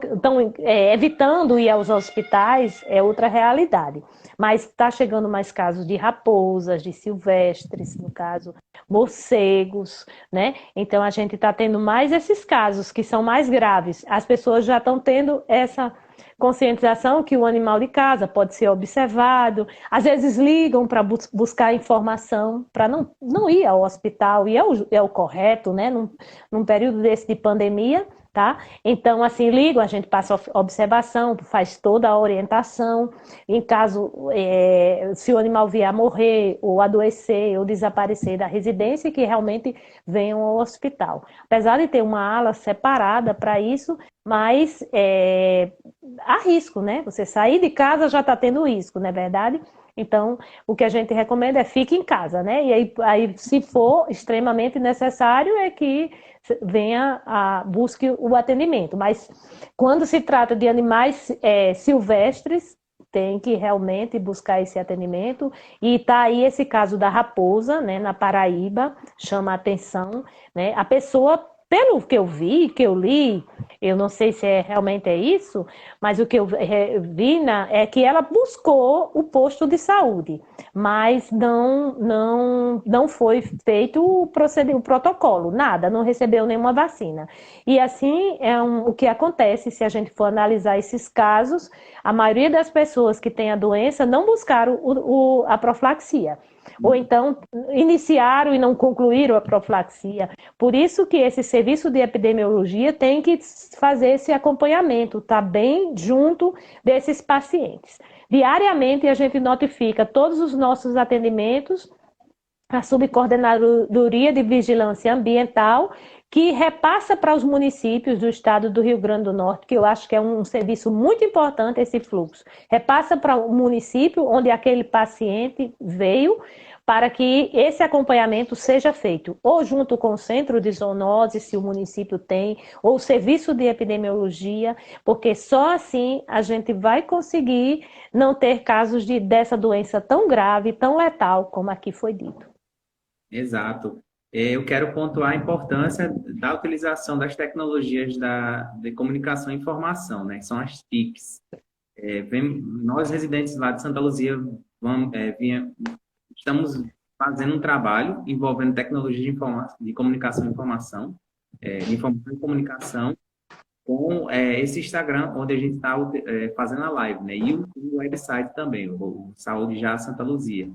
evitando ir aos hospitais, é outra realidade. Mas está chegando mais casos de raposas, de silvestres, no caso, morcegos, né? Então a gente está tendo mais esses casos que são mais graves. As pessoas já estão tendo essa conscientização que o animal de casa pode ser observado, às vezes ligam para buscar informação, para não ir ao hospital, e é o correto, né? Num período desse de pandemia, tá? Então, assim, ligam, a gente passa observação, faz toda a orientação, em caso, se o animal vier a morrer, ou adoecer, ou desaparecer da residência, que realmente venham ao hospital. Apesar de ter uma ala separada para isso, mas há risco, né? Você sair de casa já está tendo risco, não é verdade? Então, o que a gente recomenda é fique em casa, né? E aí se for extremamente necessário, é que busque o atendimento. Mas quando se trata de animais silvestres, tem que realmente buscar esse atendimento. E está aí esse caso da raposa, né, na Paraíba, chama a atenção, né? A pessoa, pelo que eu vi, que eu li, eu não sei se realmente é isso, mas o que eu vi é que ela buscou o posto de saúde, mas não foi feito o protocolo, nada, não recebeu nenhuma vacina. E assim o que acontece se a gente for analisar esses casos, a maioria das pessoas que têm a doença não buscaram a profilaxia. Ou então iniciaram e não concluíram a profilaxia. Por isso que esse serviço de epidemiologia tem que fazer esse acompanhamento, tá bem junto desses pacientes. Diariamente a gente notifica todos os nossos atendimentos, a Subcoordenadoria de Vigilância Ambiental, que repassa para os municípios do estado do Rio Grande do Norte, que eu acho que é um serviço muito importante esse fluxo. Repassa para o município onde aquele paciente veio, para que esse acompanhamento seja feito ou junto com o centro de zoonose, se o município tem, ou o serviço de epidemiologia, porque só assim a gente vai conseguir não ter casos dessa doença tão grave, tão letal, como aqui foi dito. Exato. Eu quero pontuar a importância da utilização das tecnologias de comunicação e informação, né? Que são as TICs. Nós, residentes lá de Santa Luzia, estamos fazendo um trabalho envolvendo tecnologia de comunicação e informação, de informação e comunicação, com esse Instagram, onde a gente está fazendo a live, né? E o website também, o Saúde Já Santa Luzia.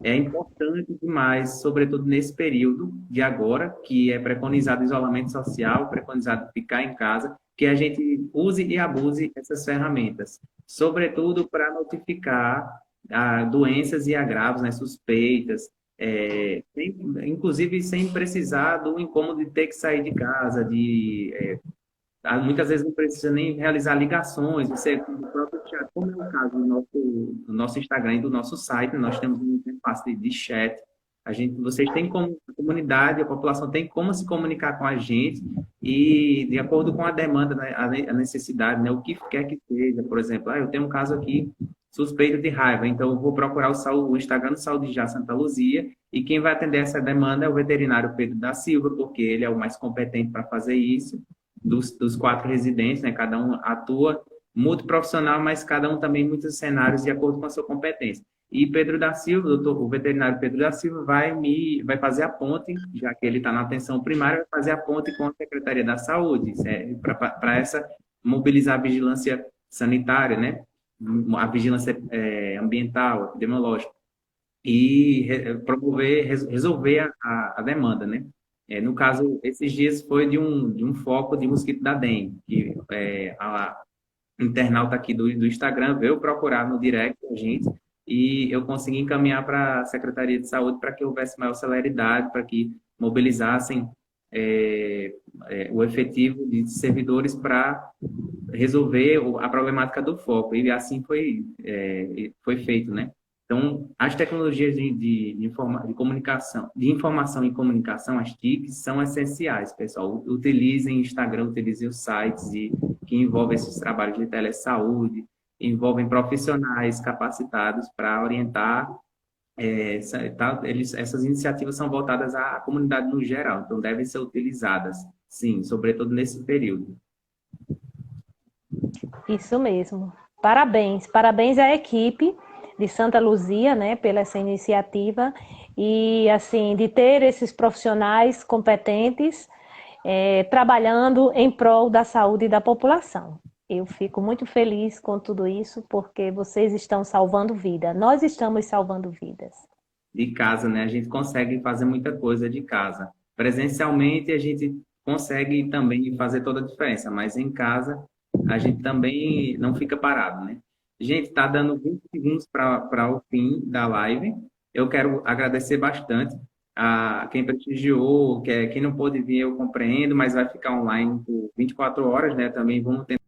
É importante demais, sobretudo nesse período de agora, que é preconizado isolamento social, preconizado ficar em casa, que a gente use e abuse essas ferramentas, sobretudo para notificar doenças e agravos, né, suspeitas, inclusive sem precisar do incômodo de ter que sair de casa, Muitas vezes não precisa nem realizar ligações, você, no próprio chat, como é o caso do nosso Instagram e do nosso site, nós temos uma interface de chat. Vocês têm como, a comunidade, a população tem como se comunicar com a gente e, de acordo com a demanda, né, a necessidade, né, o que quer que seja. Por exemplo, eu tenho um caso aqui suspeito de raiva, então eu vou procurar o Instagram do Saúde Já Santa Luzia e quem vai atender essa demanda é o veterinário Pedro da Silva, porque ele é o mais competente para fazer isso dos 4 residentes, né? Cada um atua multiprofissional, mas cada um também em muitos cenários de acordo com a sua competência. E Pedro da Silva, o veterinário Pedro da Silva vai fazer a ponte, já que ele está na atenção primária, vai fazer a ponte com a Secretaria da Saúde, para essa mobilizar a vigilância sanitária, né? A vigilância ambiental, epidemiológica e resolver a demanda, né? No caso, esses dias foi de um foco de mosquito da dengue, que a internauta aqui do Instagram veio procurar no direct a gente e eu consegui encaminhar para a Secretaria de Saúde para que houvesse maior celeridade, para que mobilizassem o efetivo de servidores para resolver a problemática do foco. E assim foi feito, né? Então, as tecnologias de comunicação, de informação e comunicação, as TICs, são essenciais, pessoal. Utilizem Instagram, utilizem os sites que envolvem esses trabalhos de telesaúde, envolvem profissionais capacitados para orientar. Essas iniciativas são voltadas à comunidade no geral, então devem ser utilizadas, sim, sobretudo nesse período. Isso mesmo. Parabéns, parabéns à equipe de Santa Luzia, né, pela essa iniciativa e, assim, de ter esses profissionais competentes trabalhando em prol da saúde da população. Eu fico muito feliz com tudo isso, porque vocês estão salvando vida. Nós estamos salvando vidas. De casa, né? A gente consegue fazer muita coisa de casa. Presencialmente, a gente consegue também fazer toda a diferença, mas em casa, a gente também não fica parado, né? Gente, está dando 20 segundos para o fim da live. Eu quero agradecer bastante a quem prestigiou, quem não pôde vir, eu compreendo, mas vai ficar online por 24 horas, né? Também vamos tentar